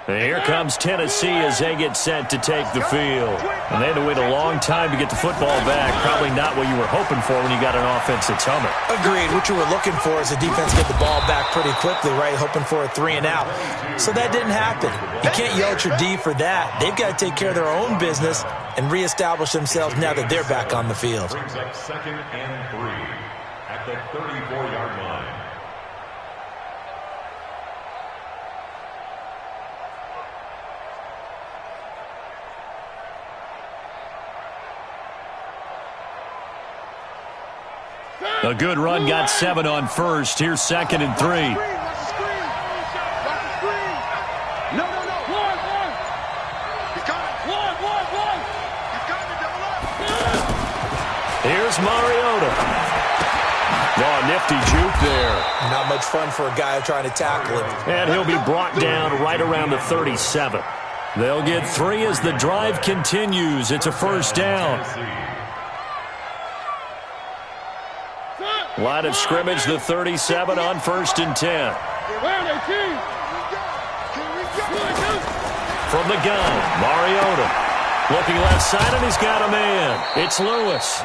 And here comes Tennessee as they get set to take the field. And they had to wait a long time to get the football back. Probably not what you were hoping for when you got an offense that's humming. Agreed. What you were looking for is the defense get the ball back pretty quickly, right? Hoping for a 3-and-out. So that didn't happen. You can't yell at your D for that. They've got to take care of their own business and reestablish themselves now that they're back on the field. Brings up 2nd and 3 at the 34-yard line. A good run got 7 on first. Here's 2nd and 3. Here's Mariota. Oh, nifty juke there. Not much fun for a guy trying to tackle him. And he'll be brought down right around the 37. They'll get 3 as the drive continues. It's a first down. Line of scrimmage, the 37 on 1st and 10. From the gun, Mariota. Looking left side, and he's got a man. It's Lewis.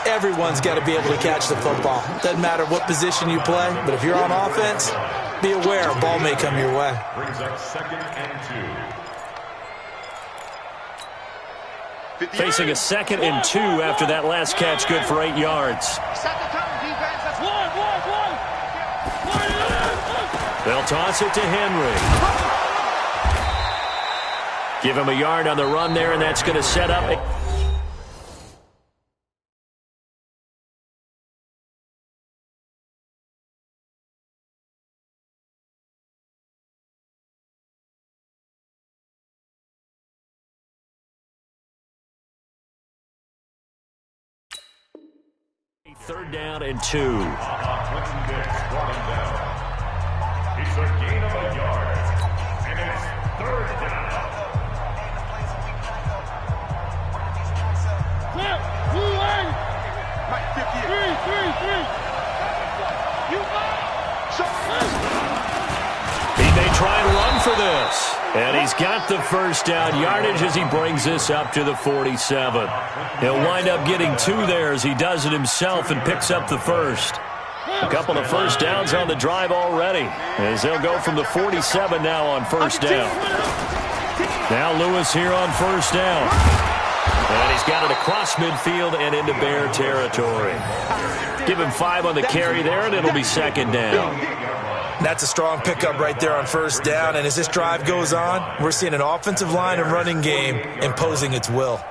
Everyone's got to be able to catch the football. Doesn't matter what position you play, but if you're on offense, be aware a ball may come your way. Brings up 2nd and 2. Facing a 2nd and 2 after that last catch, good for 8 yards. They'll toss it to Henry. Give him a yard on the run there, and that's going to set up. Third down and 2. It's a gain of a yard, and it's 3rd down. He may try and run for this. And he's got the first down yardage as he brings this up to the 47. He'll wind up getting 2 there as he does it himself and picks up the first. A couple of first downs on the drive already as they'll go from the 47 now on first down. Now Lewis here on first down. And he's got it across midfield and into Bear territory. Give him 5 on the carry there, and it'll be 2nd down. That's a strong pickup right there on first down. And as this drive goes on, we're seeing an offensive line and running game imposing its will.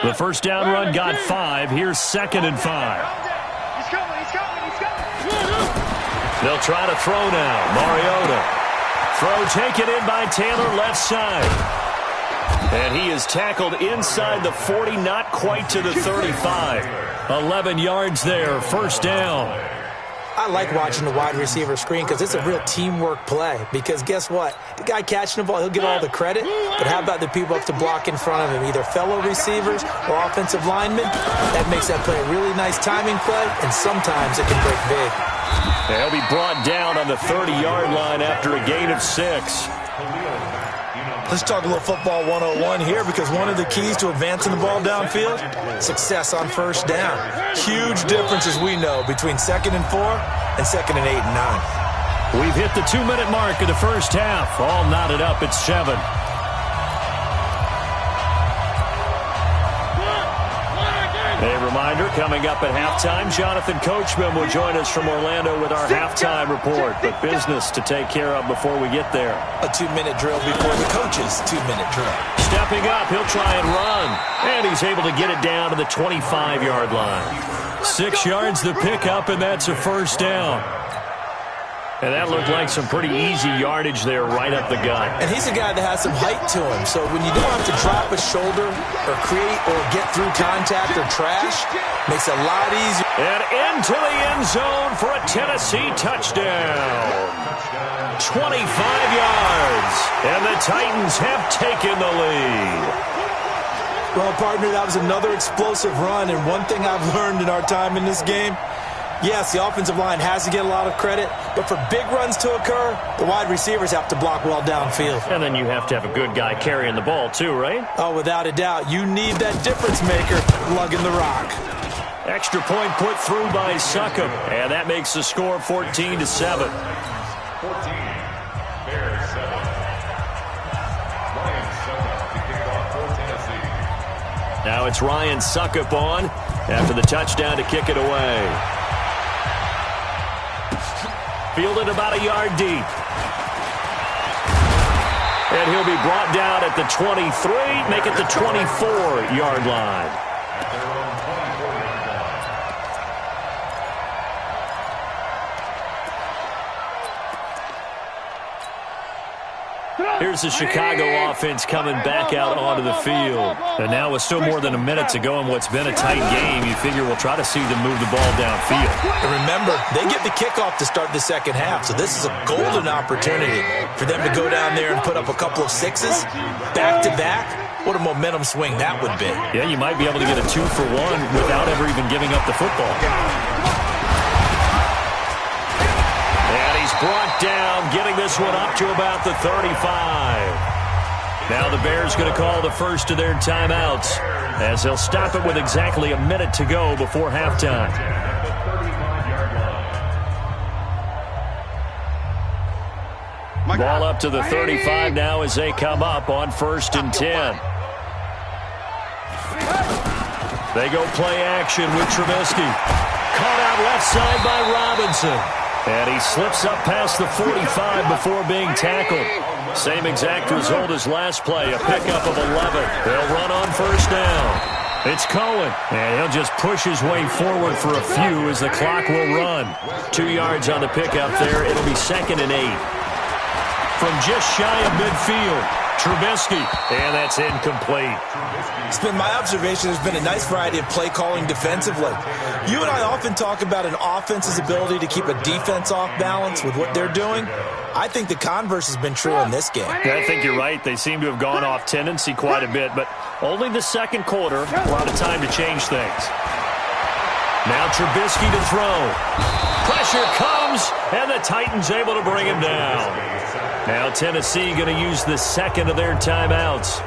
The first down run got 5. Here's 2nd and 5. He's coming. They'll try to throw now. Mariota. Throw taken in by Taylor left side. And he is tackled inside the 40, not quite to the 35. 11 yards there, first down. I like watching the wide receiver screen because it's a real teamwork play. Because guess what? The guy catching the ball, he'll get all the credit. But how about the people up to block in front of him? Either fellow receivers or offensive linemen. That makes that play a really nice timing play, and sometimes it can break big. He'll be brought down on the 30-yard line after a gain of 6. Let's talk a little football 101 here, because one of the keys to advancing the ball downfield, success on first down. Huge difference, as we know, between 2nd and 4 and 2nd and 8 and 9. We've hit the 2-minute mark of the first half. All knotted up at 7. A reminder, coming up at halftime, Jonathan Coachman will join us from Orlando with our halftime report. But business to take care of before we get there. A 2-minute drill before the coach's 2-minute drill. Stepping up, he'll try and run. And he's able to get it down to the 25-yard line. 6 yards the pickup, and that's a first down. And that looked like some pretty easy yardage there right up the gut. And he's a guy that has some height to him, so when you don't have to drop a shoulder or create or get through contact or trash, makes it a lot easier. And into the end zone for a Tennessee touchdown. 25 yards, and the Titans have taken the lead. Well, partner, that was another explosive run, and one thing I've learned in our time in this game, yes, the offensive line has to get a lot of credit, but for big runs to occur, the wide receivers have to block well downfield. And then you have to have a good guy carrying the ball too, right? Oh, without a doubt. You need that difference maker lugging the rock. Extra point put through by Succop, and that makes the score 14-7. 14, Bears 7. Ryan Succop to kick off for Tennessee. Now it's Ryan Succop on after the touchdown to kick it away. Fielded about a yard deep. And he'll be brought down at the 23, make it the 24-yard line. At their own 24-yard line. Here's the Chicago offense coming back out onto the field. And now with still more than a minute to go in what's been a tight game, you figure we'll try to see them move the ball downfield. And remember, they get the kickoff to start the second half, so this is a golden opportunity for them to go down there and put up a couple of sixes back-to-back. What a momentum swing that would be. Yeah, you might be able to get a 2-for-1 without ever even giving up the football. And he's brought down, getting this one up to about the 35. Now the Bears going to call the first of their timeouts as they'll stop it with exactly a minute to go before halftime. Ball up to the 35 now as they come up on 1st and 10. They go play action with Trubisky. Caught out left side by Robinson. And he slips up past the 45 before being tackled. Same exact result as last play, a pickup of 11. They'll run on 1st down. It's Cohen, and he'll just push his way forward for a few as the clock will run. 2 yards on the pickup there. It'll be 2nd and 8. From just shy of midfield, Trubisky, and that's incomplete. It's been my observation there's been a nice variety of play calling defensively. You and I often talk about an offense's ability to keep a defense off balance with what they're doing. I think the converse has been true in this game. Yeah, I think you're right. They seem to have gone off tendency quite a bit, but only the second quarter, a lot of time to change things. Now Trubisky to throw. Pressure comes, and the Titans able to bring him down. Now Tennessee going to use the second of their timeouts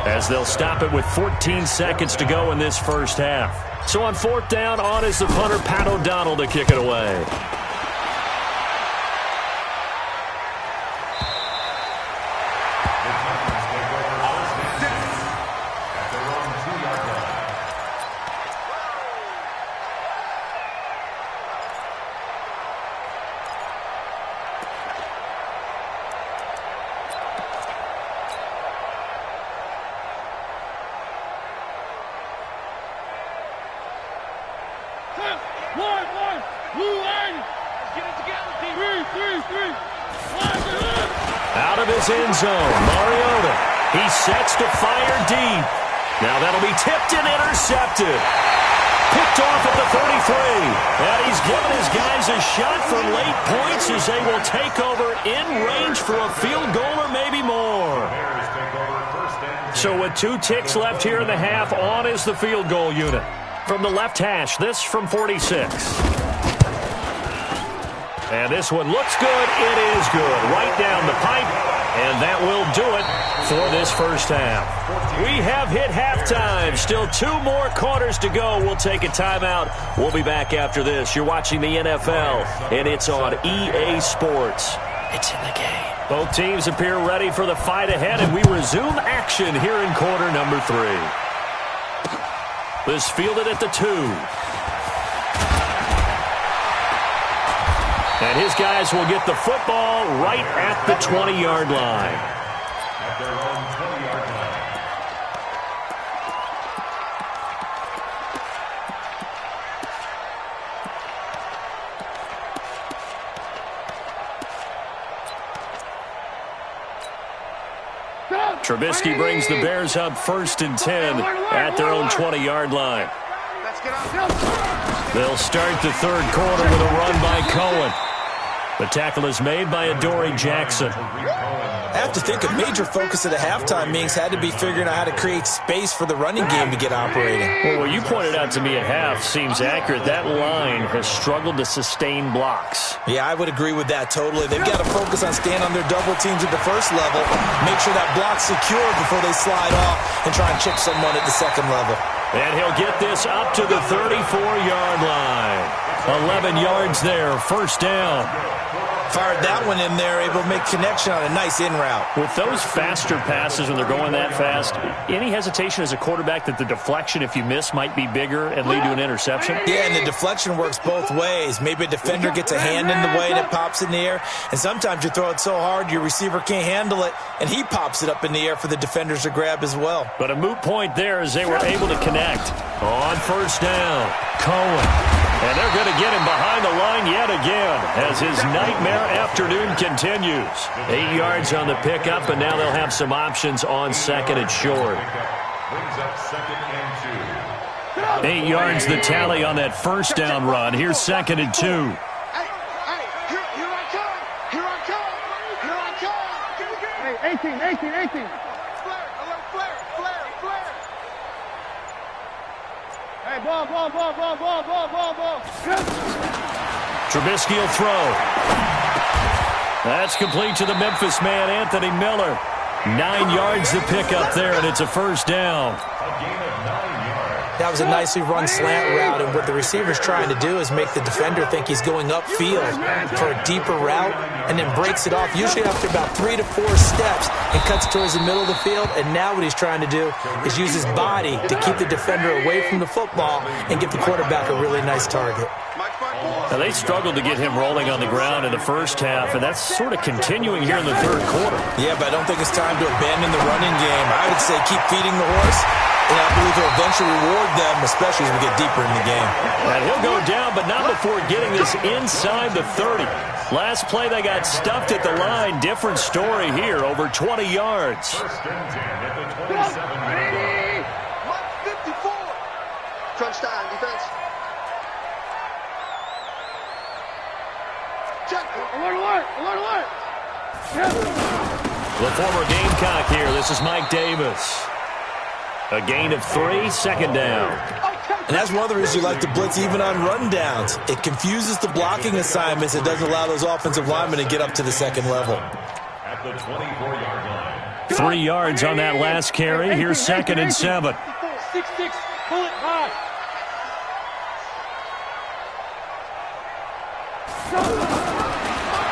as they'll stop it with 14 seconds to go in this first half. So on 4th down, on is the punter, Pat O'Donnell, to kick it away. Out of his end zone, Mariota. He sets to fire deep. Now that'll be tipped and intercepted. Picked off at the 33. And he's given his guys a shot for late points as they will take over in range for a field goal or maybe more. So with 2 ticks left here in the half, on is the field goal unit. From the left hash, this from 46. And this one looks good. It is good. Right down the pipe. And that will do it for this first half. We have hit halftime. Still 2 more quarters to go. We'll take a timeout. We'll be back after this. You're watching the NFL, and it's on EA Sports. It's in the game. Both teams appear ready for the fight ahead, and we resume action here in quarter number 3. This fielded at the 2. And his guys will get the football right at the 20-yard line. At their own 20-yard line. Trubisky brings the Bears up 1st and 10 at their own 20-yard line. They'll start the third quarter with a run by Cohen. The tackle is made by Adoree Jackson. I have to think a major focus of the halftime meetings had to be figuring out how to create space for the running game to get operating. Well, what you pointed out to me at half seems accurate. That line has struggled to sustain blocks. Yeah, I would agree with that totally. They've got to focus on staying on their double teams at the first level, make sure that block's secure before they slide off and try and chip someone at the second level. And he'll get this up to the 34-yard line. 11 yards there, 1st down. Fired that one in there, able to make connection on a nice in route. With those faster passes when they're going that fast, any hesitation as a quarterback that the deflection, if you miss, might be bigger and lead to an interception? Yeah, and the deflection works both ways. Maybe a defender gets a hand in the way and it pops in the air, and sometimes you throw it so hard your receiver can't handle it, and he pops it up in the air for the defenders to grab as well. But a moot point there as they were able to connect. On 1st down, Cohen. And they're going to get him behind the line yet again as his nightmare afternoon continues. 8 yards on the pickup, and now they'll have some options on 2nd and short. 8 yards the tally on that 1st down run. Here's 2nd and 2. Here I come. Here I come. Hey, 18. Flare. Hey, ball. Trubisky will throw. That's complete to the Memphis man, Anthony Miller. 9 yards to pick up there, and it's a 1st down. That was a nicely run slant route, and what the receiver's trying to do is make the defender think he's going upfield for a deeper route and then breaks it off, usually after about 3 to 4 steps, and cuts towards the middle of the field. And now what he's trying to do is use his body to keep the defender away from the football and give the quarterback a really nice target. Now, they struggled to get him rolling on the ground in the first half, and that's sort of continuing here in the third quarter. Yeah, but I don't think it's time to abandon the running game. I would say keep feeding the horse, and I believe he'll eventually reward them, especially as we get deeper in the game. And he'll go down, but not before getting this inside the 30. Last play, they got stuffed at the line. Different story here, over 20 yards. 1st and 10 at the 27-yard line. 54. Crunch time, defense. Alert. The former Gamecock here. This is Mike Davis. A gain of 3, 2nd down. And that's one of the reasons you like to blitz even on rundowns. It confuses the blocking assignments. It doesn't allow those offensive linemen to get up to the second level. At the 24-yard line. 3 yards on that last carry. Here's 2nd and 7. 6-6. Pull it high.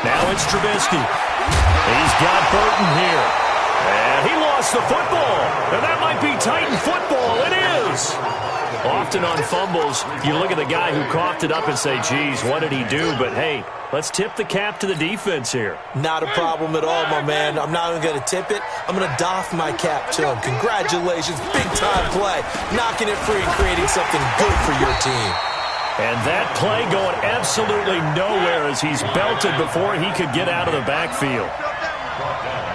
Now it's Trubisky. He's got Burton here. And he lost the football. And that might be Titan football. It is. Often on fumbles, you look at the guy who coughed it up and say, geez, what did he do? But, hey, let's tip the cap to the defense here. Not a problem at all, my man. I'm not even going to tip it. I'm going to doff my cap to him. Congratulations. Big-time play. Knocking it free and creating something good for your team. And that play going absolutely nowhere as he's belted before he could get out of the backfield.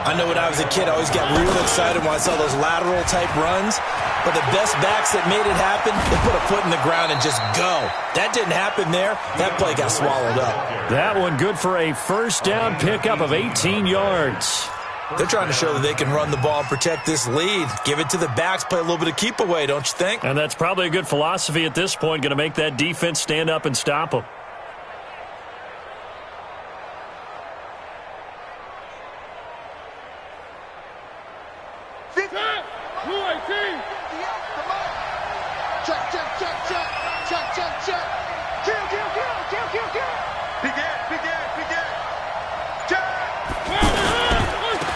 I know when I was a kid, I always got real excited when I saw those lateral-type runs. But the best backs that made it happen, they put a foot in the ground and just go. That didn't happen there. That play got swallowed up. That one good for a 1st down pickup of 18 yards. They're trying to show that they can run the ball and protect this lead. Give it to the backs, play a little bit of keep away, don't you think? And that's probably a good philosophy at this point, going to make that defense stand up and stop them.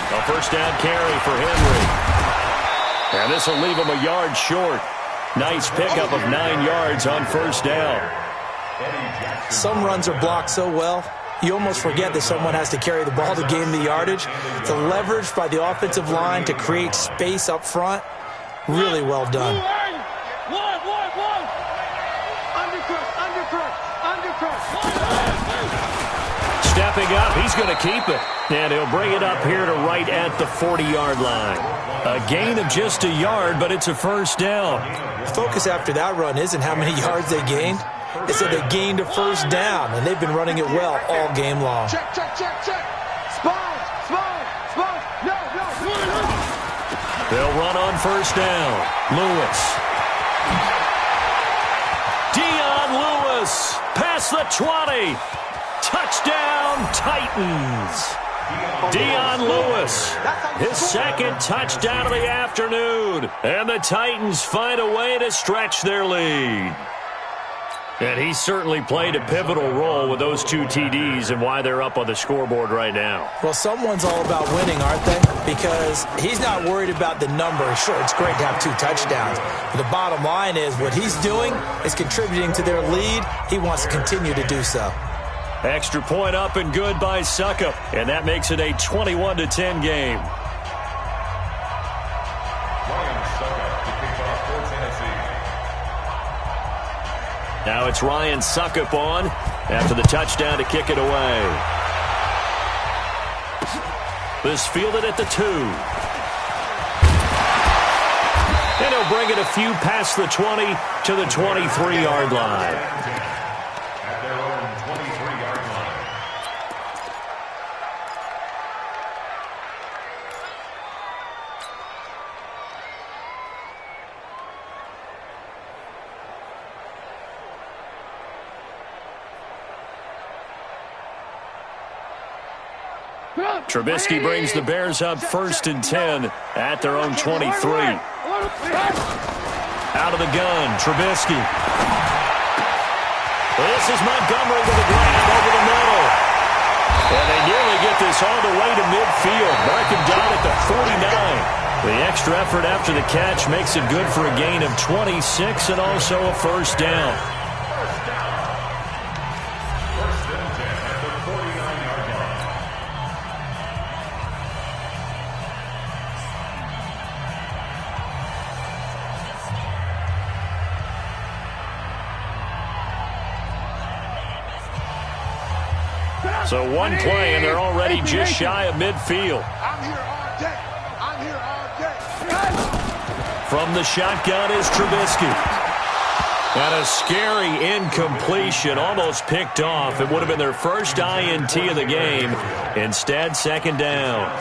A 1st down carry for Henry. And this will leave him a yard short. Nice pickup of 9 yards on 1st down. Some runs are blocked so well, you almost forget that someone has to carry the ball to gain the yardage. The leverage by the offensive line to create space up front, really well done. stepping up. He's going to keep it. And he'll bring it up here to right at the 40-yard line. A gain of just a yard, but it's a first down. The focus after that run isn't how many yards they gained. It's that they gained a first down, and they've been running it well all game long. Check. Spine. No. They'll run on first down. Lewis. Dion Lewis. Past the 20. Touchdown, Titans. Dion Lewis, his second touchdown of the afternoon. And the Titans find a way to stretch their lead. And he certainly played a pivotal role with those 2 TDs and why they're up on the scoreboard right now. Well, someone's all about winning, aren't they? Because he's not worried about the number. Sure, it's great to have 2 touchdowns. But the bottom line is what he's doing is contributing to their lead. He wants to continue to do so. Extra point up and good by Suckup. And that makes it a 21-10 game. Now it's Ryan Suckup on after the touchdown to kick it away. This fielded at the 2. And he'll bring it a few past the 20 to the 23-yard line. Trubisky brings the Bears up 1st and 10 at their own 23. Out of the gun, Trubisky. This is Montgomery with a grab over the middle. And they nearly get this all the way to midfield. Mark him down at the 49. The extra effort after the catch makes it good for a gain of 26 and also a first down. So one play, and they're already just shy of midfield. I'm here all day. From the shotgun is Trubisky. And a scary incompletion, almost picked off. It would have been their first INT of the game. Instead, second down.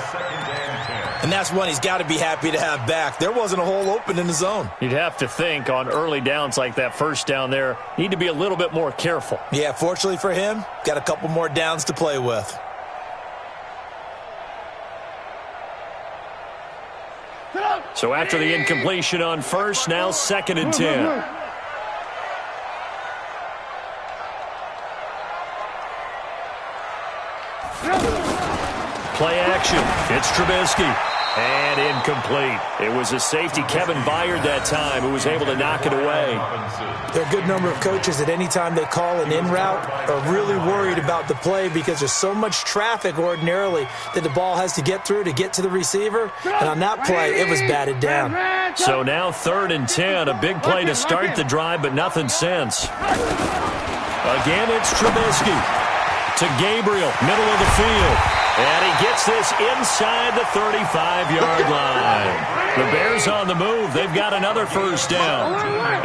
And that's one he's got to be happy to have back. There wasn't a hole open in the zone. You'd have to think on early downs like that first down there, need to be a little bit more careful. Yeah, fortunately for him, got a couple more downs to play with. So after the incompletion on first, now 2nd and 10. Play action. It's Trubisky. And incomplete. It was a safety, Kevin Byard, that time, who was able to knock it away. There are a good number of coaches that any time they call an in route are really worried about the play because there's so much traffic ordinarily that the ball has to get through to get to the receiver. And on that play, it was batted down. So now 3rd and 10. A big play to start the drive, but nothing since. Again, it's Trubisky. To Gabriel, middle of the field. And he gets this inside the 35-yard line. The Bears on the move. They've got another first down.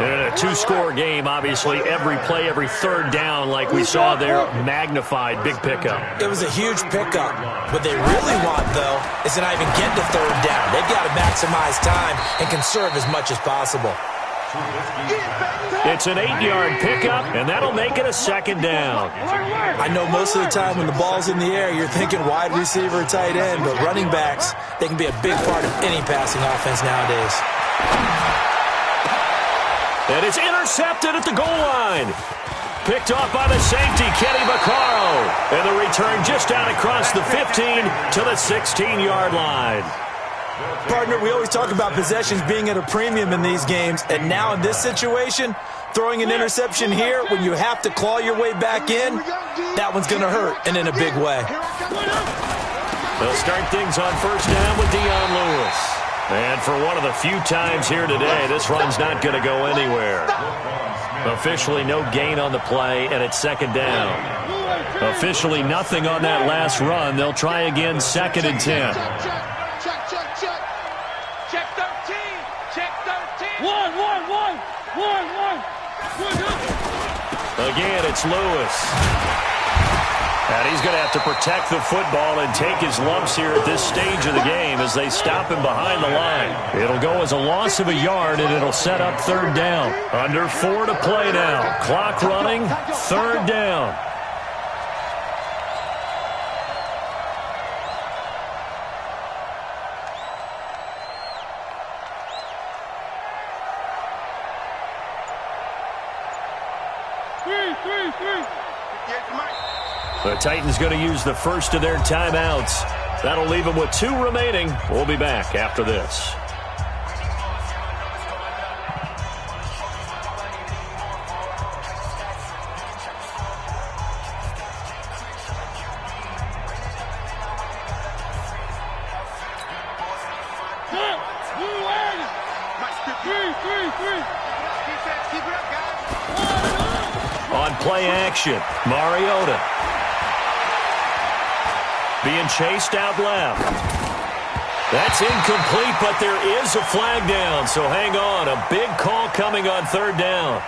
In a 2-score game, obviously, every play, every 3rd down, like we saw there, magnified, big pickup. It was a huge pickup. What they really want, though, is to not even get to 3rd down. They've got to maximize time and conserve as much as possible. It's an 8-yard pickup, and that'll make it a 2nd down. I know most of the time when the ball's in the air, you're thinking wide receiver, tight end, but running backs, they can be a big part of any passing offense nowadays. And it's intercepted at the goal line. Picked off by the safety, Kenny Vaccaro. And the return just out across the 15 to the 16-yard line. Partner, we always talk about possessions being at a premium in these games, and now in this situation, throwing an interception here when you have to claw your way back in, that one's going to hurt, and in a big way. They'll start things on first down with Dion Lewis. And for one of the few times here today, this run's not going to go anywhere. Officially no gain on the play, and it's 2nd down. Officially nothing on that last run. They'll try again, 2nd and 10. Check 13. Check 13. One. Again, it's Lewis. And he's going to have to protect the football and take his lumps here at this stage of the game as they stop him behind the line. It'll go as a loss of a yard, and it'll set up 3rd down. Under 4 to play now. Clock running, 3rd down. The Titans going to use the first of their timeouts. That'll leave them with 2 remaining. We'll be back after this. On play action, Mariota. Being chased out left. That's incomplete, but there is a flag down, so hang on. A big call coming on 3rd down.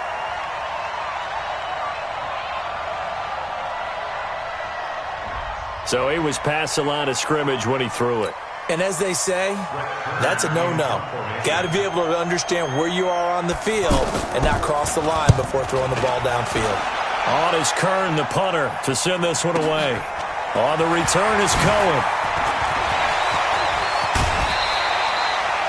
So he was past the line of scrimmage when he threw it. And as they say, that's a no-no. Got to be able to understand where you are on the field and not cross the line before throwing the ball downfield. On is Kern, the punter, to send this one away. On the return is Cohen.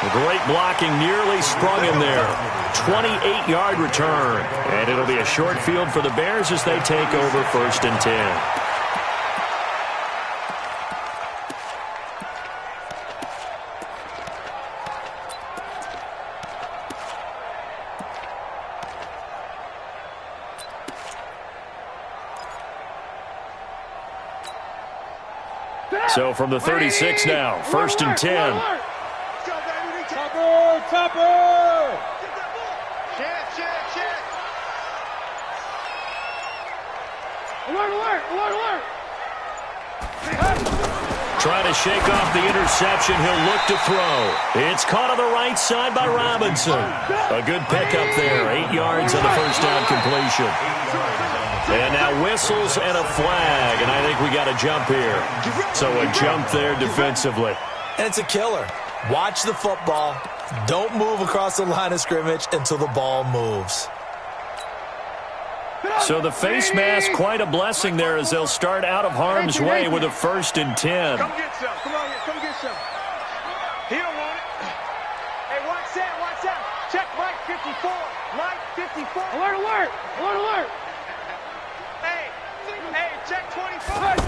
The great blocking nearly sprung him there. 28-yard return. And it'll be a short field for the Bears as they take over 1st and 10. So from the 36 now, 1st and 10. Topper! Check. Alert! Trying to shake off the interception. He'll look to throw. It's caught on the right side by Robinson. A good pickup there. 8 yards on the first down completion. And now whistles and a flag, and I think we got a jump here. So a jump there defensively. And it's a killer. Watch the football. Don't move across the line of scrimmage until the ball moves. So the face mask, quite a blessing there as they'll start out of harm's way with a 1st and 10. Come get some. Come on here. Come get some. He don't want it. Hey, watch that. Check Mike 54. Mike 54. Alert! Hey, check 25.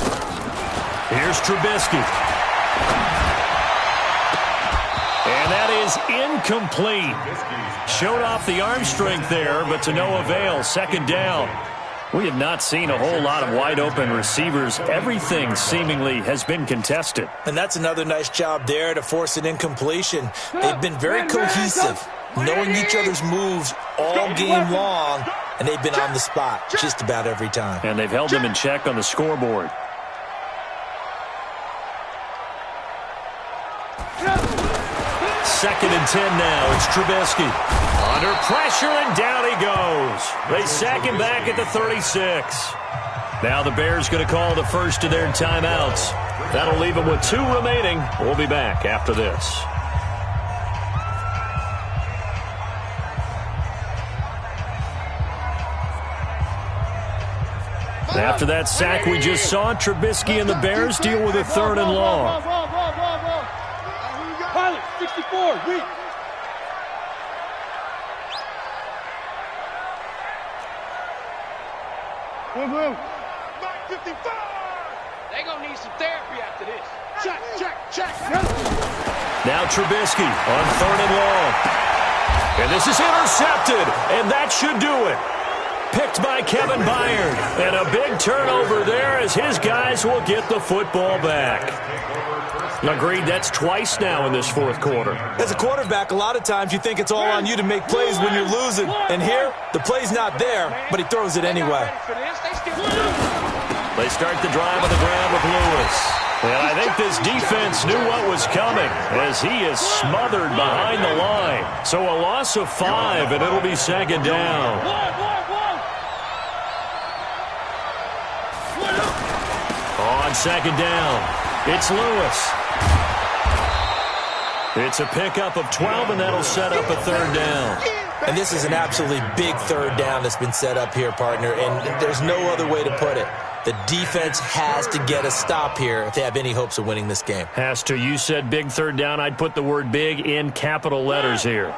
Here's Trubisky. And that is incomplete. Showed off the arm strength there, but to no avail. 2nd down. We have not seen a whole lot of wide-open receivers. Everything seemingly has been contested. And that's another nice job there to force an incompletion. They've been very cohesive, knowing each other's moves all game long, and they've been on the spot just about every time. And they've held them in check on the scoreboard. Second and 10 now. It's Trubisky. Under pressure, and down he goes. They sack him back at the 36. Now the Bears going to call the first of their timeouts. That'll leave them with 2 remaining. We'll be back after this. After that sack we just saw, Trubisky and the Bears deal with a 3rd and long. Pilot, 64, weak. Mike 55. They gonna need some therapy after this. Check. Now Trubisky on 3rd and long. And this is intercepted, and that should do it. Picked by Kevin Byard. And a big turnover there as his guys will get the football back. Agreed, that's twice now in this 4th quarter. As a quarterback, a lot of times you think it's all on you to make plays when you're losing. And here, the play's not there, but he throws it anyway. They start the drive on the ground with Lewis. And I think this defense knew what was coming as he is smothered behind the line. So a loss of 5, and it'll be second down. On second down, it's Lewis. It's a pickup of 12, and that'll set up a third down. And this is an absolutely big third down that's been set up here, partner, and there's no other way to put it. The defense has to get a stop here if they have any hopes of winning this game. Has to. You said big third down. I'd put the word big in capital letters here.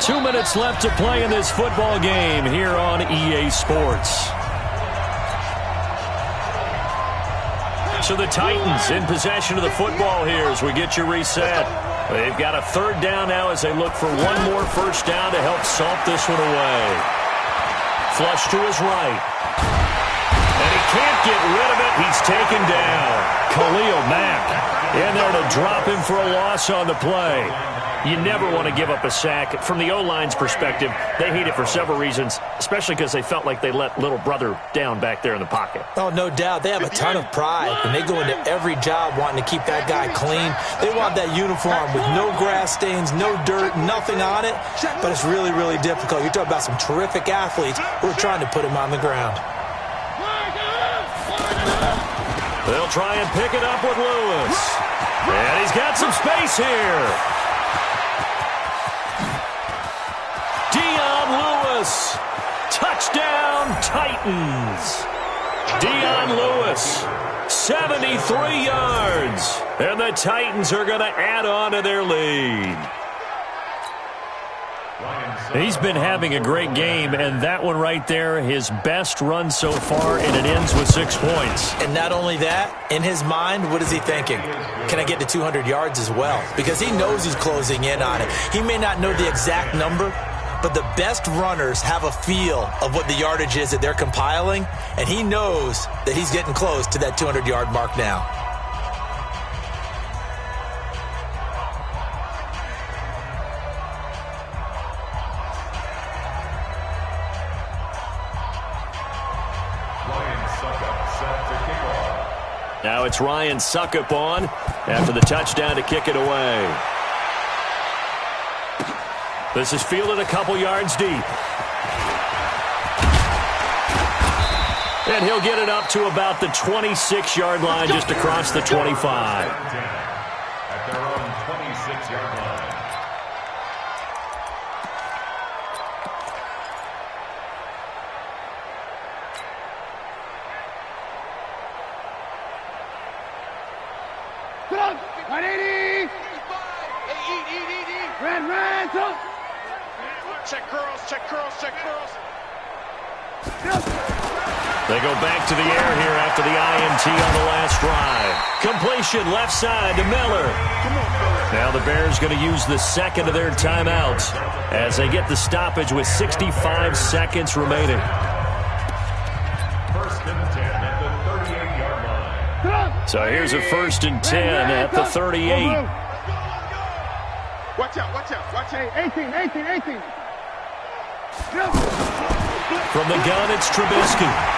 2 minutes left to play in this football game here on EA Sports. So the Titans in possession of the football here as we get you reset. They've got a third down now as they look for one more first down to help salt this one away. Flush to his right. And he can't get rid of it. He's taken down. Khalil Mack in there to drop him for a loss on the play. You never want to give up a sack. From the O-line's perspective, they hate it for several reasons, especially because they felt like they let little brother down back there in the pocket. Oh, no doubt. They have a ton of pride, and they go into every job wanting to keep that guy clean. They want that uniform with no grass stains, no dirt, nothing on it, but it's really, really difficult. You're talking about some terrific athletes who are trying to put him on the ground. They'll try and pick it up with Lewis. And he's got some space here. Lewis, touchdown Titans. Dion Lewis, 73 yards. And the Titans are going to add on to their lead. He's been having a great game, and that one right there, his best run so far, and it ends with 6 points. And not only that, in his mind, what is he thinking? Can I get to 200 yards as well? Because he knows he's closing in on it. He may not know the exact number, but the best runners have a feel of what the yardage is that they're compiling, and he knows that he's getting close to that 200-yard mark now. Now it's Ryan Suckup on after the touchdown to kick it away. This is fielded a couple yards deep. And he'll get it up to about the 26-yard line, just across the 25. At their own 26-yard line. Get up! 180! Ran, son! Check girls, check girls, check girls. They go back to the air here after the INT on the last drive. Completion left side to Miller. Now the Bears going to use the second of their timeouts as they get the stoppage with 65 seconds remaining. First and 10 at the 38-yard line. So here's a first and 10 at the 38. Watch out, watch out, watch out. 18. From the gun, it's Trubisky.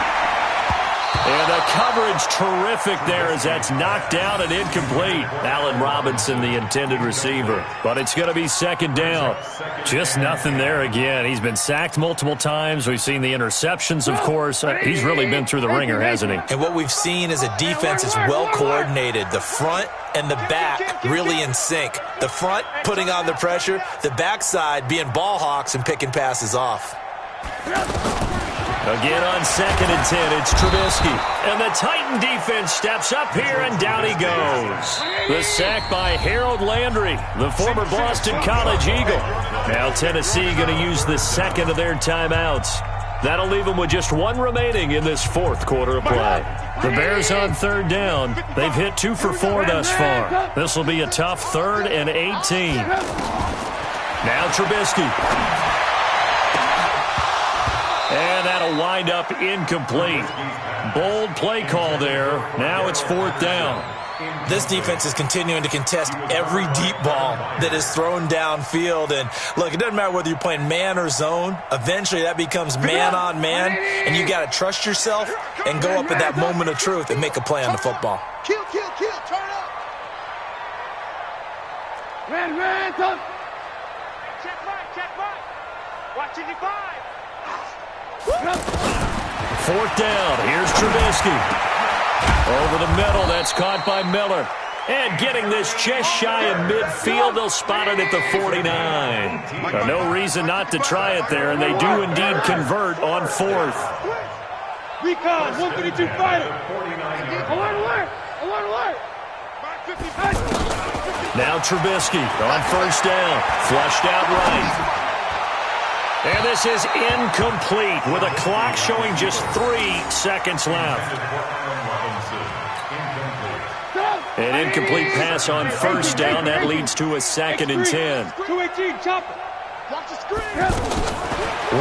And the coverage terrific there as that's knocked down and incomplete. Allen Robinson, the intended receiver. But it's going to be second down. Just nothing there again. He's been sacked multiple times. We've seen the interceptions, of course. He's really been through the ringer, hasn't he? And what we've seen is a defense that's well coordinated. The front and the back really in sync. The front putting on the pressure. The backside being ball hawks and picking passes off. Again on second and 10, it's Trubisky. And the Titan defense steps up here, and down he goes. The sack by Harold Landry, the former Boston College Eagle. Now Tennessee going to use the second of their timeouts. That'll leave them with just one remaining in this fourth quarter of play. The Bears on third down. They've hit 2 for 4 thus far. This will be a tough 3rd and 18. Now Trubisky. And that'll wind up incomplete. Bold play call there. Now it's 4th down. This defense is continuing to contest every deep ball that is thrown downfield. And look, it doesn't matter whether you're playing man or zone. Eventually that becomes man on man, and you got to trust yourself and go up at that moment of truth and make a play on the football. Kill, kill, kill. Turn up. Red, son. Check right. Watching you 5. Fourth down. Here's Trubisky. Over the middle. That's caught by Miller. And getting this just shy of midfield, they'll spot it at the 49. No reason not to try it there, and they do indeed convert on fourth. Recon, 152 fighter. Alert. Now Trubisky on first down. Flushed out right. And this is incomplete with a clock showing just 3 seconds left. An incomplete pass on first down. That leads to a 2nd and 10. 218, chopper. Watch the screen.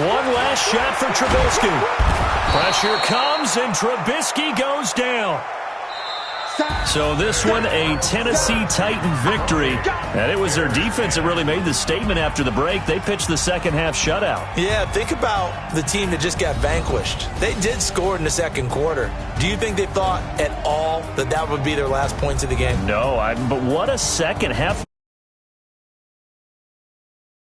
One last shot for Trubisky. Pressure comes, and Trubisky goes down. So this one, a Tennessee Titan victory. And it was their defense that really made the statement after the break. They pitched the second half shutout. Yeah, think about the team that just got vanquished. They did score in the second quarter. Do you think they thought at all that would be their last points of the game? No, but what a second half.